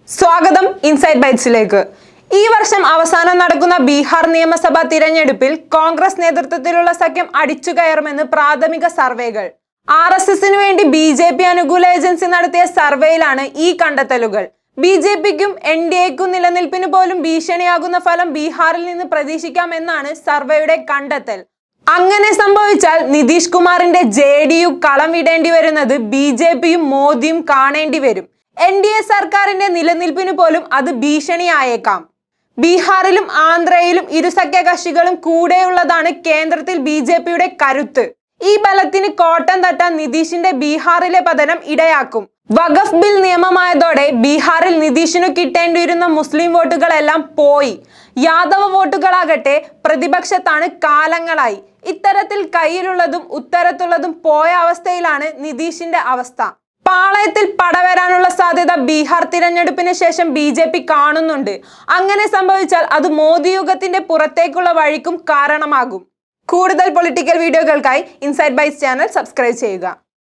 സ്വാഗതം ഇൻസൈഡ് ബൈറ്റ്സിലേക്ക്. ഈ വർഷം അവസാനം നടക്കുന്ന ബീഹാർ നിയമസഭാ തിരഞ്ഞെടുപ്പിൽ കോൺഗ്രസ് നേതൃത്വത്തിലുള്ള സഖ്യം അടിച്ചുകയറുമെന്ന് പ്രാഥമിക സർവേകൾ. RSSന് വേണ്ടി BJP അനുകൂല ഏജൻസി നടത്തിയ സർവേയിലാണ് ഈ കണ്ടെത്തലുകൾ. BJPക്കും NDAക്കും നിലനിൽപ്പിന് പോലും ഭീഷണിയാകുന്ന ഫലം ബീഹാറിൽ നിന്ന് പ്രതീക്ഷിക്കാമെന്നാണ് സർവേയുടെ കണ്ടെത്തൽ. അങ്ങനെ സംഭവിച്ചാൽ നിതീഷ് കുമാറിന്റെ JDU കളം വിടേണ്ടി വരുന്നത് BJPയും മോദിയും കാണേണ്ടി വരും. NDA സർക്കാരിന്റെ നിലനിൽപ്പിന് പോലും അത് ഭീഷണിയായേക്കാം. ബീഹാറിലും ആന്ധ്രയിലും ഇരു സഖ്യകക്ഷികളും കൂടെയുള്ളതാണ് കേന്ദ്രത്തിൽ BJPയുടെ കരുത്ത്. ഈ ബലത്തിന് കോട്ടം തട്ടാൻ നിതീഷിന്റെ ബീഹാറിലെ പതനം ഇടയാക്കും. വഖഫ് ബിൽ നിയമമായതോടെ ബീഹാറിൽ നിതീഷിനു കിട്ടേണ്ടിയിരുന്ന മുസ്ലിം വോട്ടുകളെല്ലാം പോയി. യാദവ വോട്ടുകളാകട്ടെ പ്രതിപക്ഷത്താണ് കാലങ്ങളായി. ഇത്തരത്തിൽ കയ്യിലുള്ളതും ഉത്തരത്തുള്ളതും പോയ അവസ്ഥയിലാണ് നിതീഷിന്റെ അവസ്ഥ. പാളയത്തിൽ പടവരാനുള്ള സാധ്യത ബീഹാർ തിരഞ്ഞെടുപ്പിന് ശേഷം BJP കാണുന്നുണ്ട്. അങ്ങനെ സംഭവിച്ചാൽ അത് മോദി യുഗത്തിന്റെ പുറത്തേക്കുള്ള വഴിക്കും കാരണമാകും. കൂടുതൽ പൊളിറ്റിക്കൽ വീഡിയോകൾക്കായി ഇൻസൈഡ് ബൈറ്റ്സ് ചാനൽ സബ്സ്ക്രൈബ് ചെയ്യുക.